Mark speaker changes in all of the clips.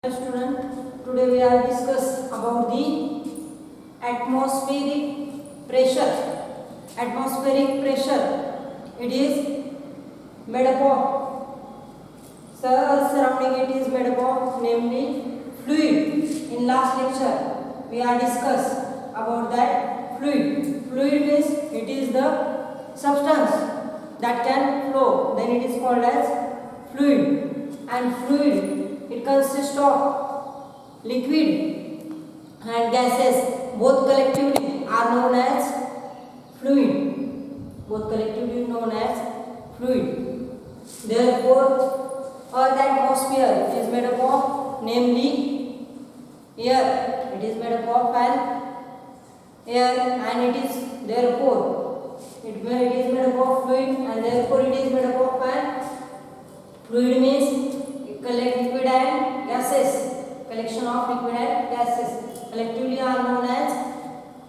Speaker 1: Student, today we are discuss about the atmospheric pressure. Atmospheric pressure, it is made up of surrounding it is made up of namely fluid. In last lecture we are discuss about that fluid. Fluid is it is the substance that can flow, then it is called as fluid. And fluid, it consists of liquid and gases. Both collectively are known as fluid. Both collectively known as fluid. Therefore, Earth atmosphere is made up of namely air. It is made up of an air, and it is therefore it is made up of fluid, and therefore it is made up of an fluid means liquid and gases. Collection of liquid and gases collectively are known as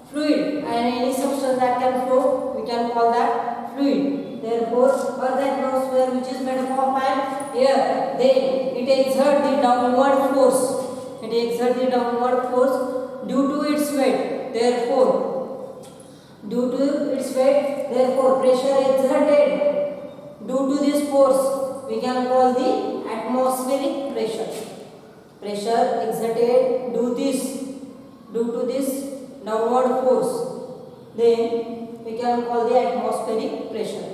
Speaker 1: fluid, and any substance that can flow we can call that fluid. Therefore, Earth atmosphere, which is made up of an air, then it exerts the downward force. It exerts the downward force due to its weight. Therefore, due to its weight, therefore pressure exerted due to this force we can call the atmospheric pressure. Pressure exerted due to this downward force, then we can call the atmospheric pressure.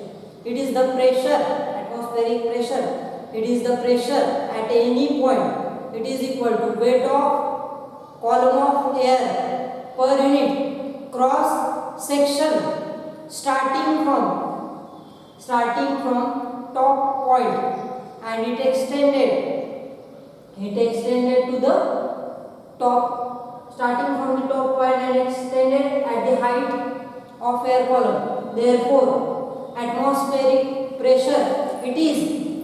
Speaker 1: It is the pressure, atmospheric pressure, it is the pressure at any point. It is equal to weight of column of air per unit cross section starting from top point, and it extended to the top, starting from the top point and extended at the height of air column. Therefore, atmospheric pressure, it is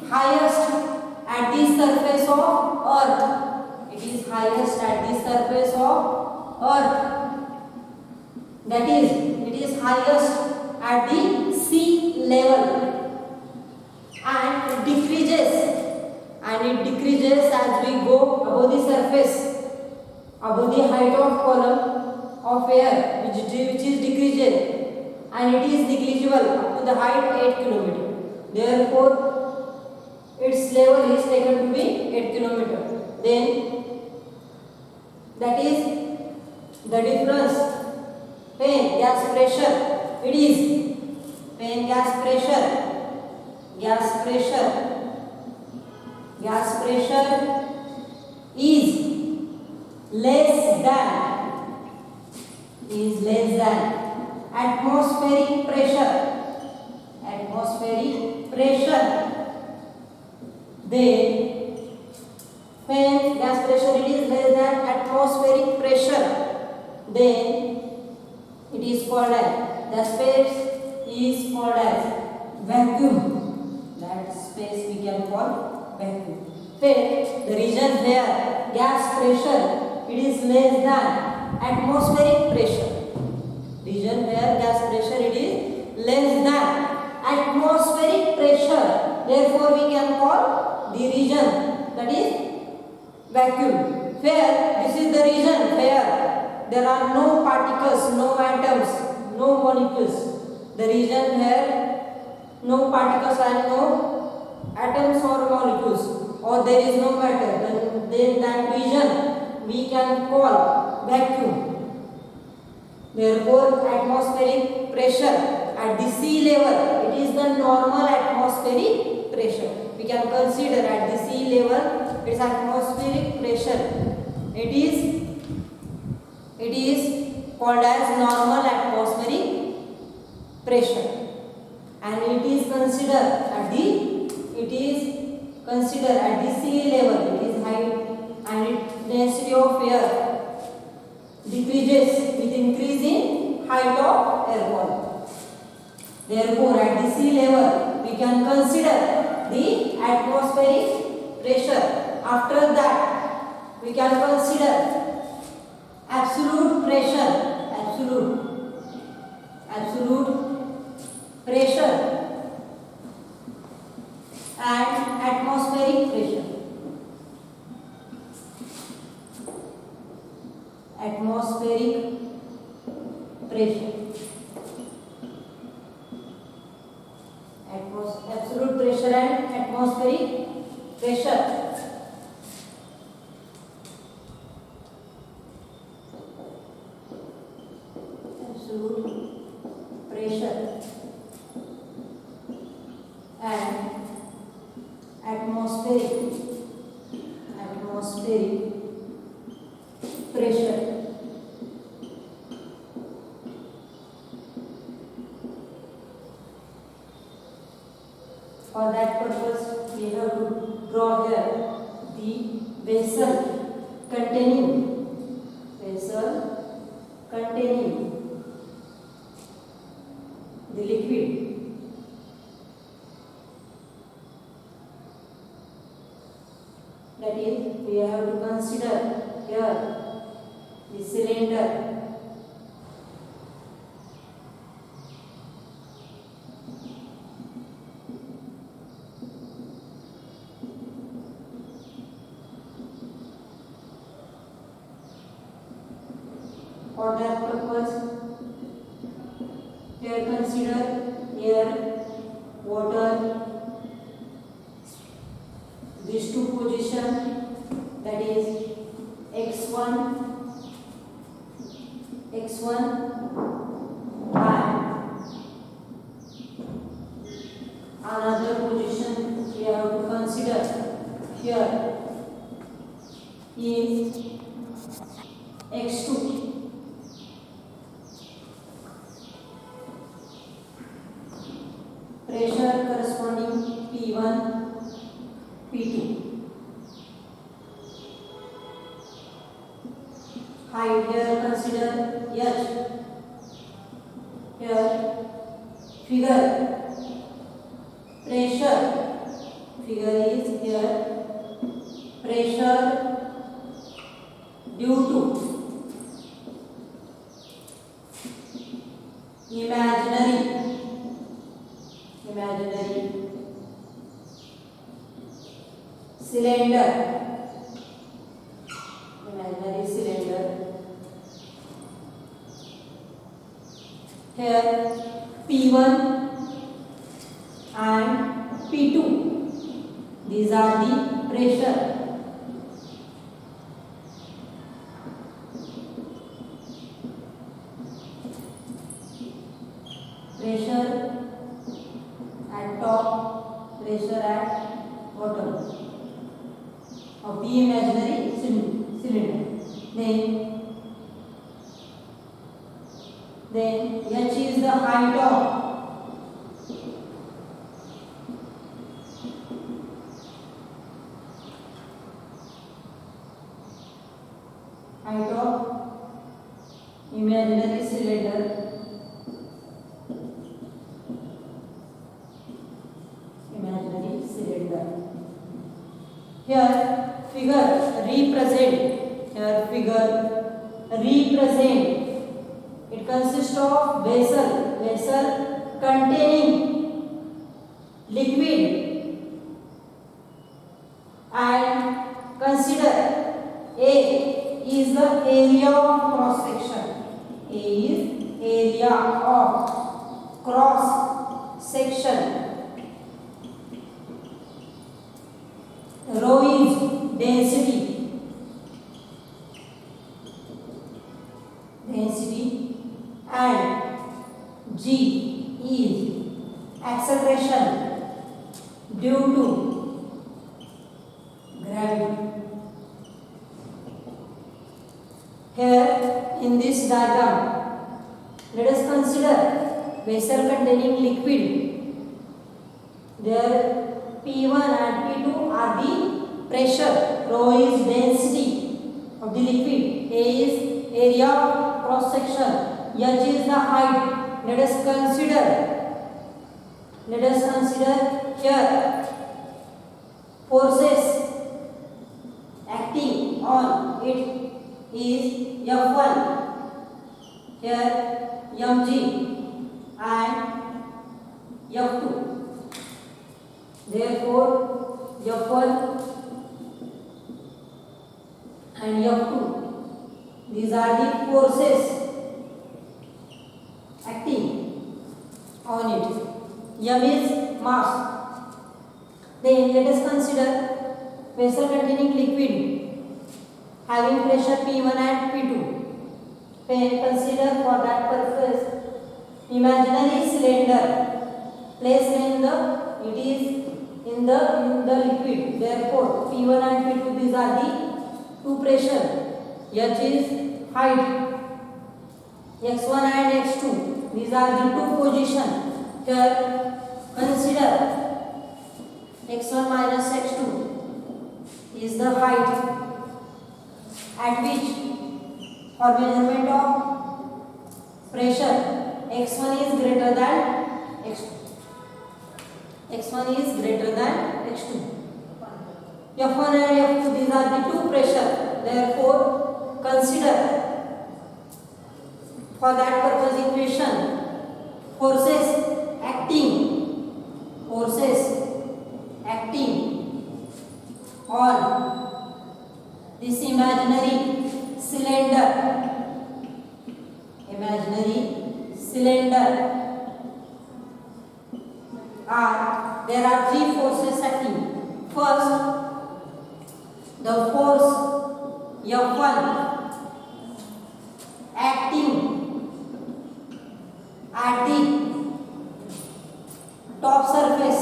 Speaker 1: highest at the surface of Earth. It is highest at the surface of Earth. That is, it is highest at the sea level, and it decreases as we go above the surface, above the height of column of air, which is decreases, and it is negligible up to the height 8 km. Therefore, its level is taken to be 8 km. Then that is the difference. When gas pressure, it is when gas pressure is less than atmospheric pressure, then when gas pressure it is less than atmospheric pressure, then it is called as, the space is called as vacuum. That space we can call vacuum. Then the region where gas pressure it is less than atmospheric pressure. Region where gas pressure it is less than atmospheric pressure. Therefore, we can call the region that is vacuum. Where this is the region where there are no particles, no atoms, no molecules. The region where no particles and no atoms or molecules, or there is no matter, then that region we can call vacuum. Therefore, atmospheric pressure at the sea level, it is the normal atmospheric pressure. We can consider at the sea level its atmospheric pressure. It is called as normal atmospheric pressure, and it is considered at the sea level. It is high, and its density of air decreases with increase in height of air column. Therefore, at the sea level we can consider the atmospheric pressure. After that, we can consider absolute pressure, and atmospheric pressure. atmospheric pressure. Absolute pressure and atmospheric pressure. Absolute pressure and atmospheric pressure. For that purpose, we have to draw here the vessel containing the liquid. That is, we have to consider here the cylinder. For that purpose, here consider air, water, these two positions, that is x1 and another position we have to consider here is x2. Pressure corresponding P1, P2. Height here consider h. Here figure pressure. Figure is here pressure due to imaginary cylinder. Here P1 and P2, these are the pressure. Pressure at top, pressure at bottom of the imaginary cylinder. Then h is the height of imaginary cylinder. Here figure represent. It consists of vessel containing liquid, and consider A is the area of cross section. A is area of cross section. Rho is density, and G is acceleration due to gravity. Here in this diagram, let us consider vessel containing liquid. There P1 and P2 are the pressure, rho is density of the liquid, A is area of cross section, h is the height. Let us consider here forces acting on it is F1, here mg and F2. Therefore, F1 and F2, These are the forces acting on it. M is mass. Then let us consider vessel containing liquid having pressure P1 and P2. Consider for that purpose imaginary cylinder placed in the liquid. Therefore P1 and P2, these are the two pressure. H is height, x1 and x2, these are the two position. Here consider x1 minus x2 is the height at which for measurement of pressure x1 is greater than x2. x1 is greater than x2. F1 and F2, these are the two pressure. Therefore consider for that purpose equation forces acting on this imaginary cylinder there are three forces acting. First, the force F1 acting at the top surface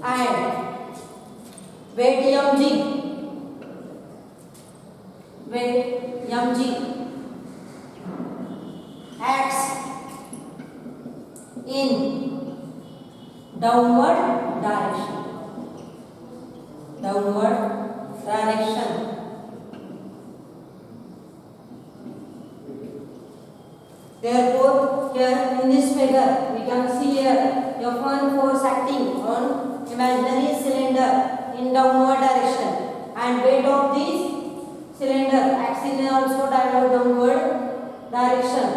Speaker 1: and weight mg acts in downward direction. Therefore here in this figure we can see here F1 force acting on imaginary cylinder in downward direction and weight of this cylinder acts in also downward direction.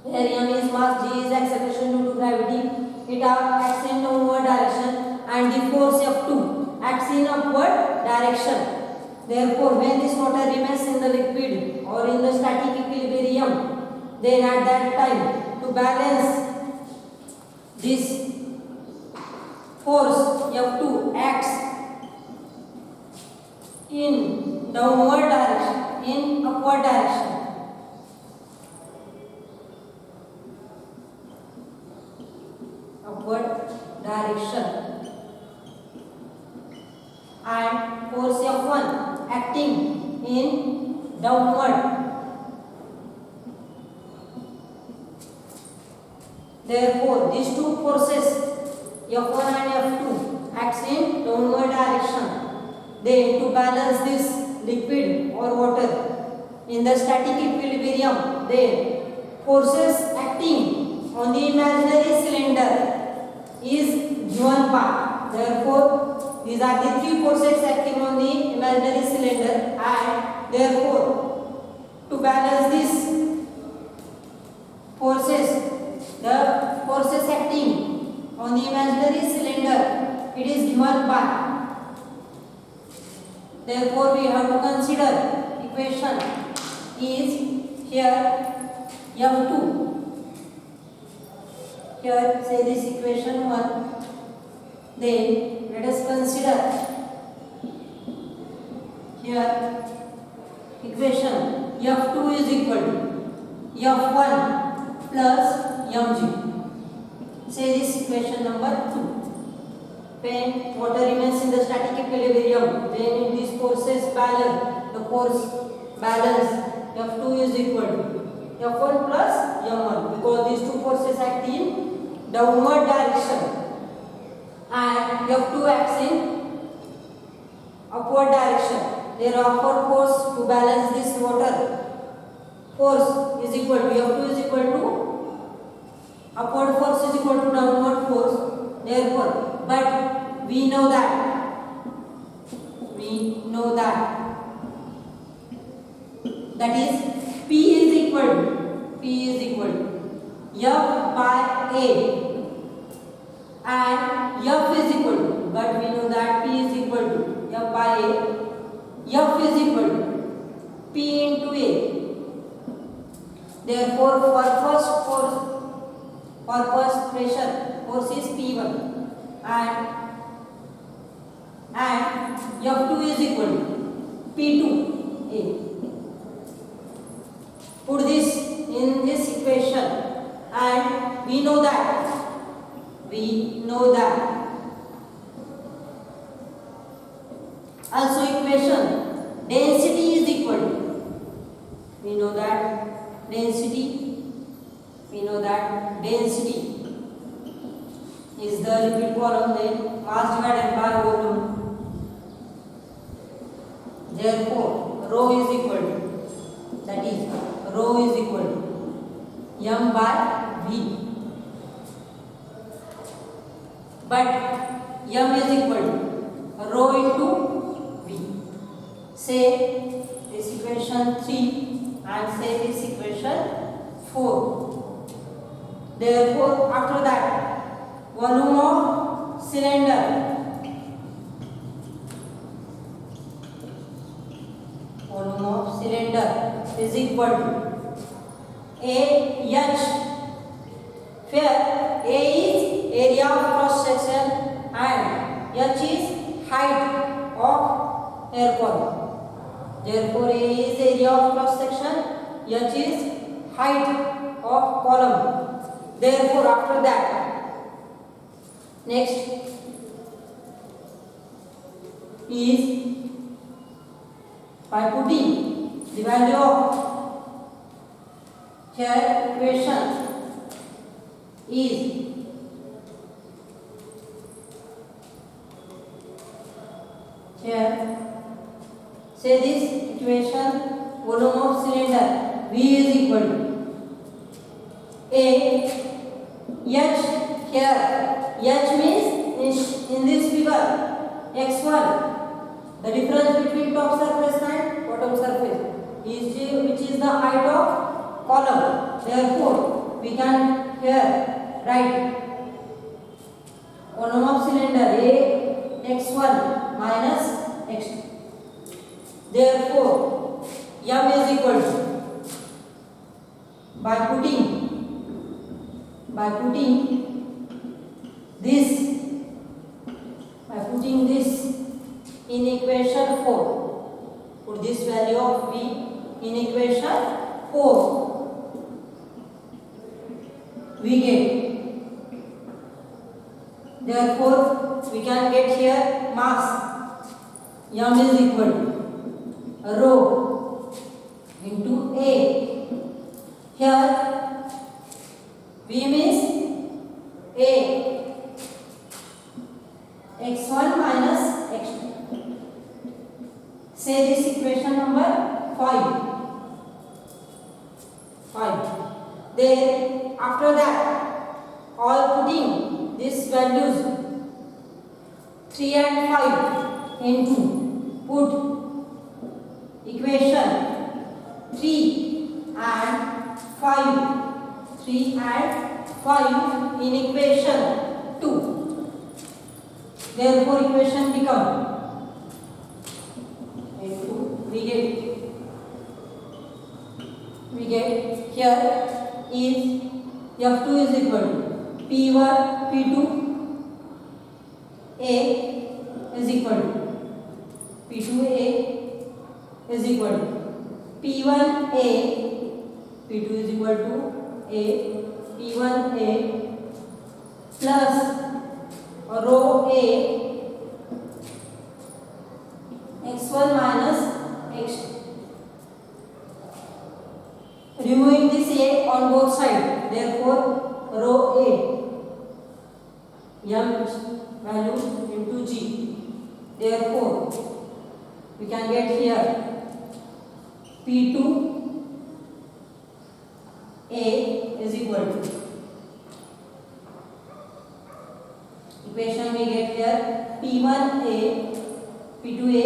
Speaker 1: Here M is mass, G is acceleration due to gravity. It acts in downward direction and the force F2 acts in upward direction. Therefore when this water remains in the liquid or in the static equilibrium, then at that time to balance this force F2 acts in downward direction, in upward direction. And force F1 acting in downward. Therefore these two forces F1 and F2 acts in downward direction. Then to balance this liquid or water in the static equilibrium, then forces acting on the imaginary cylinder is given by. Therefore these are the three forces acting on the imaginary cylinder and therefore to balance these forces, the forces acting on the imaginary cylinder, it is given by. Therefore we have to consider equation is here F2. Here say this equation 1. Then let us consider here equation F2 is equal to F1 plus mg. Say this equation number 2. When water remains in the static equilibrium, then in these forces balance, the force balance F2 is equal to F1 plus m1 because these two forces act in downward direction and F2 acts in upward direction. Therefore force to balance this water force is equal to F2 is equal to upward force is equal to downward force. Therefore, but we know that is P is equal to F by A and F is equal to, but we know that P is equal to F by A, F is equal to P into A. Therefore, for first pressure force is P1 and F2 is equal to P2A. Put this in this equation and we know that also equation density is equal to, we know that density is the liquid column, then mass divided by volume. Therefore rho is equal to m by v, but m is equal to rho into v. Say this equation 3 and say this equation 4. Therefore after that volume of cylinder is equal to AH, where A is area of cross section and H is height of air column. Therefore A is area of cross section, H is height of column. Therefore after that next is by putting the value of here equation is here, say this equation volume of cylinder V is equal to A H, here H means in this figure x1, the difference between top surface and bottom surface is which is the height of column. Therefore we can here write volume of cylinder A x1 minus x2. Therefore m is equal to, by putting this in equation 4, put this value of V in equation 4, we get, therefore we can get here mass m is equal to rho into A. Here V means A x1 minus x2. Say this equation number 5. Then after that all putting these values 3 and 5 into, put equation 3 and 5 in equation 2. Therefore equation become we get here is F2 is equal to P1 P2 A is equal to P2A is equal to P1A, P2 is equal to A, P1A plus rho A x1 minus x2. Removing this A on both sides, therefore rho A m value into G. Therefore we can get here P2A is equal to, equation we get here P1A, P2A,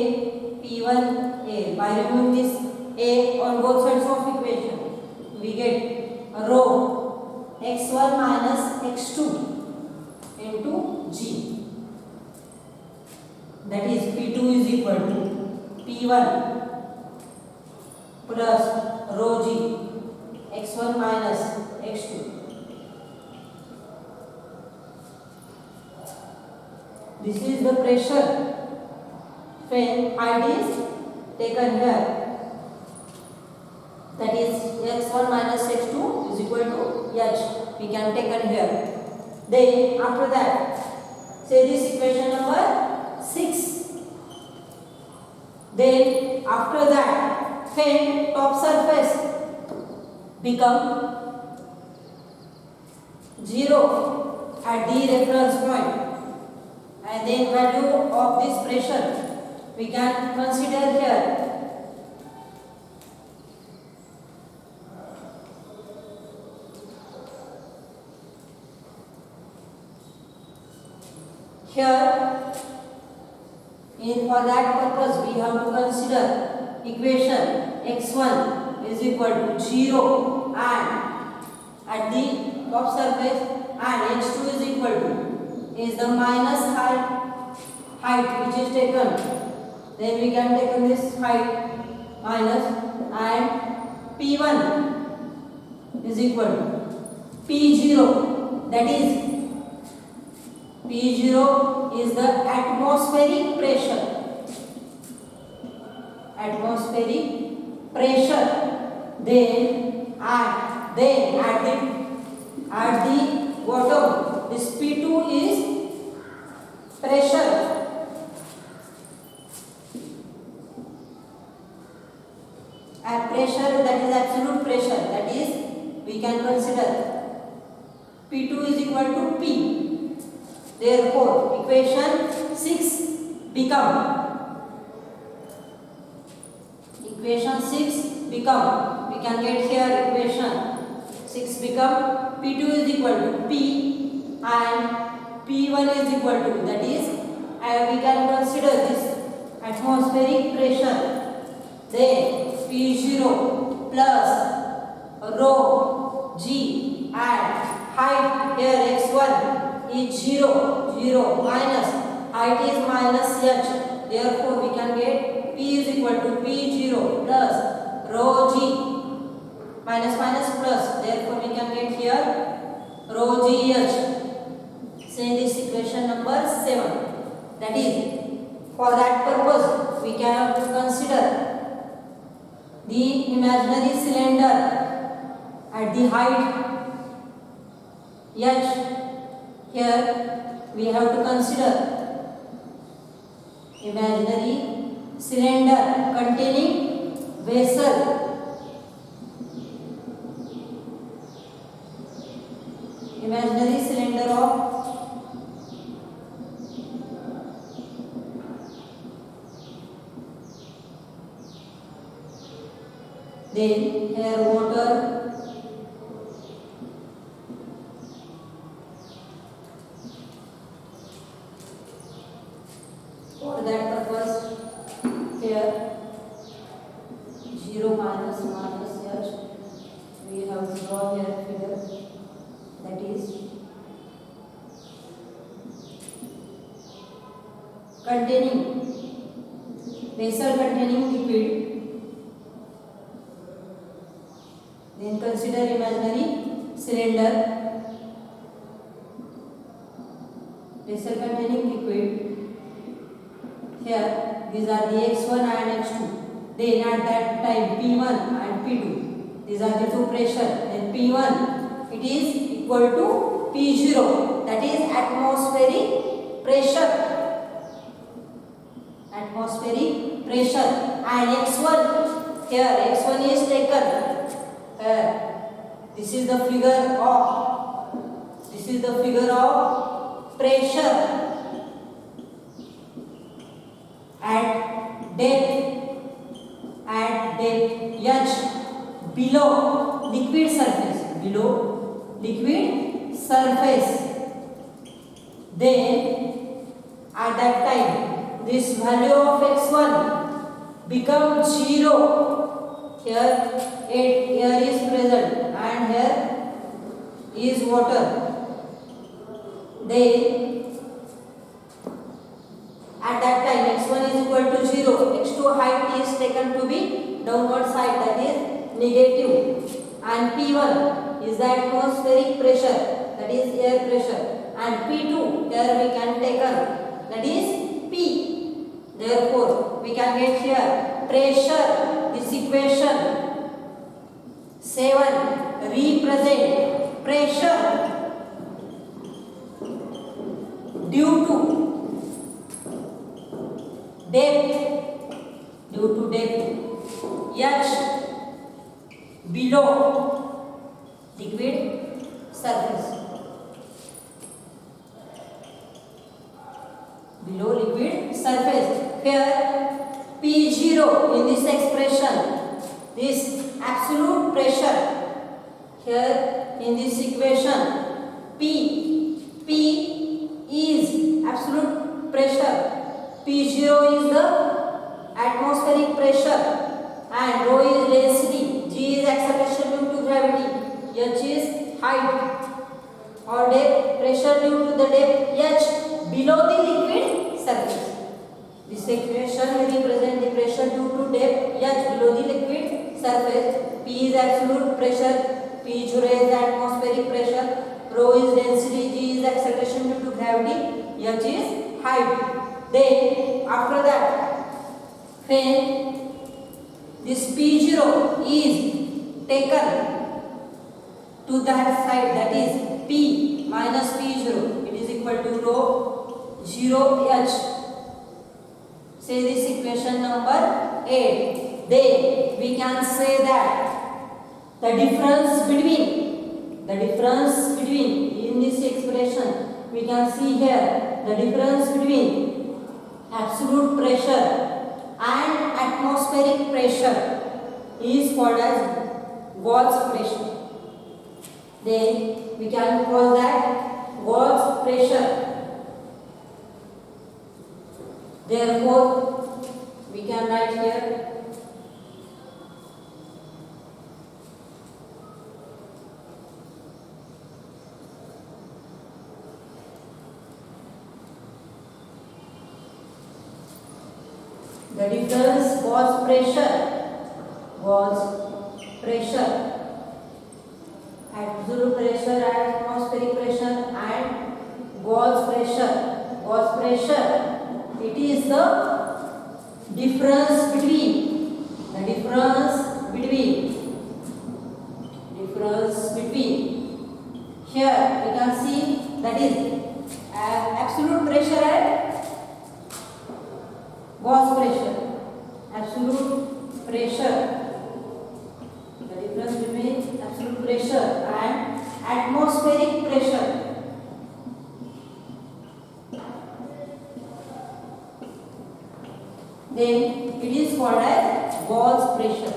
Speaker 1: P1A. By removing this A on both sides of equation, we get rho x1 minus x2 into G. that is P2 is equal to P1 plus rho g x1 minus x2. This is the pressure when height is taken here, that is x1 minus x2 is equal to h, we can take it here. Then after that, say this equation number 6. Then after that, when top surface become 0 at the reference point, and then value of this pressure we can consider here. Here, for that purpose, we have to consider equation x1 is equal to 0 and at the top surface, and x2 is equal to is the minus height which is taken. Then we can take this height minus, and P1 is equal to P0, that is P0 is the atmospheric pressure. Atmospheric pressure. Then at the bottom, this P2 is pressure. At pressure, that is absolute pressure. That is, we can consider P2 is equal to P. Therefore, equation 6 become we can get here equation 6 become P2 is equal to P and P1 is equal to, that is, we can consider this atmospheric pressure. Then P0 plus rho g and height here x1 is 0 minus height is minus h. Therefore, we can get P is equal to P0 plus rho g minus plus. Therefore, we can get here rho g h. Say this equation number 7. That is, for that purpose, we can consider the imaginary cylinder at the height h. Here we have to consider imaginary cylinder containing vessel. Imaginary cylinder of then here water, for that purpose here 0 minus h, we have to draw here figure, that is containing vessel containing liquid. Then consider imaginary cylinder, vessel containing liquid. Here these are the x1 and x2. Then at that time P1 and P2, these are the two pressure. Then P1 it is equal to P0, that is atmospheric pressure. Atmospheric pressure. And x1, here x1 is taken. This is the figure of pressure at depth h below liquid surface. Then at that time this value of x1 becomes 0. Here air is present and here is water. Then at that time height is taken to be downward side, that is negative, and P1 is the atmospheric pressure, that is air pressure, and P2 here we can take that is P. Therefore we can get here pressure. This equation 7 represent pressure due to depth, H below liquid surface, below liquid surface. Here P0 in this expression, this absolute pressure. Here in this equation P is absolute pressure, P0 is the atmospheric pressure, and rho is density, G is acceleration due to gravity, H is height or depth, pressure due to the depth H below the liquid surface. This equation will represent the pressure due to depth H below the liquid surface. P is absolute pressure, P0 is atmospheric pressure, rho is density, G is acceleration due to gravity, H is height. Then after that, when this P0 is taken to that side, that is P minus P0, it is equal to rho 0H. Say this equation number 8. Then we can say that the difference between in this expression, we can see here the difference between absolute pressure and atmospheric pressure is called as Gauss pressure. Then we can call that Gauss pressure. Therefore, we can write here the difference Gauss pressure, absolute pressure, atmospheric pressure, and Gauss pressure. It is the difference between here we can see that is absolute pressure and Gauss pressure. Absolute pressure, the difference between absolute pressure and atmospheric pressure. Then it is called as Gauss pressure,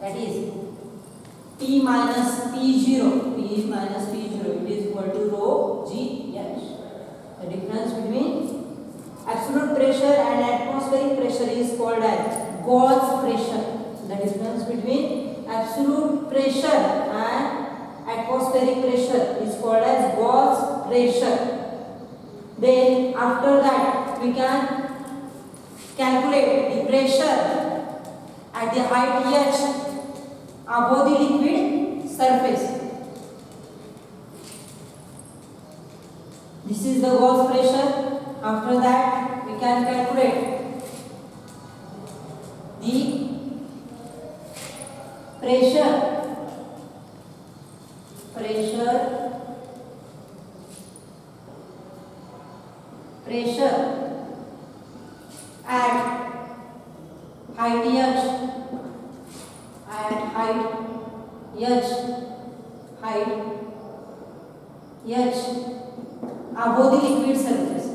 Speaker 1: that is P minus P0, it is equal to rho GH. The difference between absolute pressure and atmospheric pressure is called as Gauss pressure. The difference between absolute pressure and atmospheric pressure is called as Gauss pressure. Then after that we can calculate the pressure at the height H above the liquid surface. This is the Gauss pressure. After that we can calculate the pressure at height H above the liquid surface,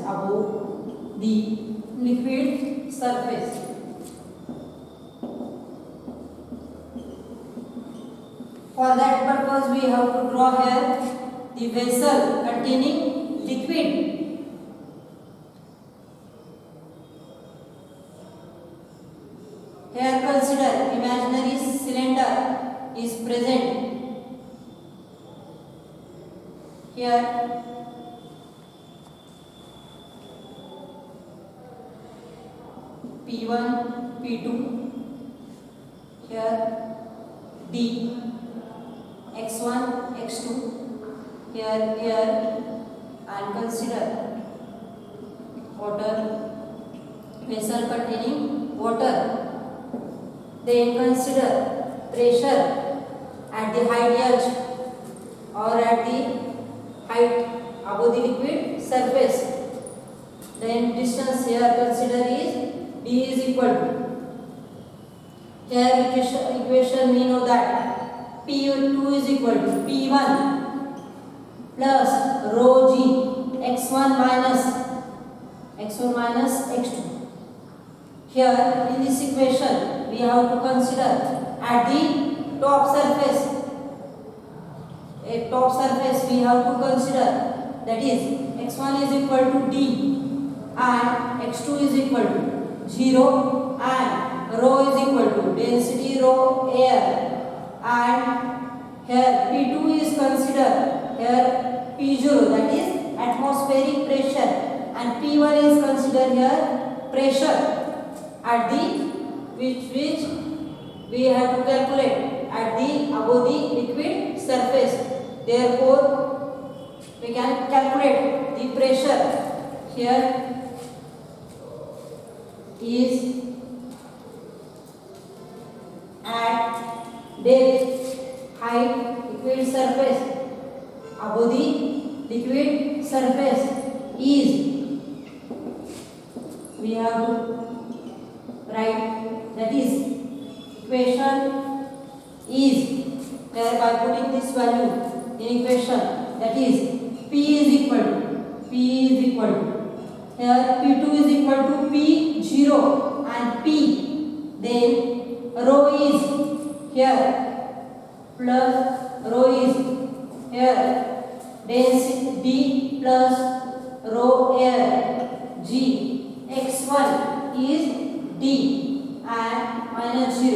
Speaker 1: For that purpose we have to draw here the vessel containing liquid. Here consider imaginary cylinder is present. Here P1, P2, here D, X1, X2, here, and consider water, vessel containing water. Then consider pressure at the height H or at the height above the liquid surface. Then distance here consider is D is equal to, here equation we know that P2 is equal to P1 plus rho G x1 minus x2. Here in this equation we have to consider at the top surface. At top surface we have to consider, that is x1 is equal to D and x2 is equal to 0 and rho is equal to density rho air, and here P2 is considered, here P0 that is atmospheric pressure and P1 is considered here pressure at the which we have to calculate at the above the liquid surface. Therefore we can calculate the pressure here is at depth, height, liquid surface above the liquid surface is, we have to write, that is equation is, here by putting this value in equation, that is P is equal to, here P2 is equal to P0 and P, then rho is here plus rho is here density D plus rho air G, x1 is D and minus 0.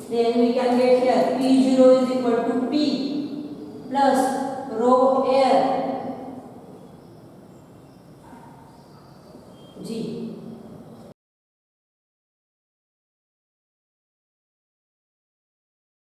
Speaker 1: Then we can get here P0 is equal to P plus rho air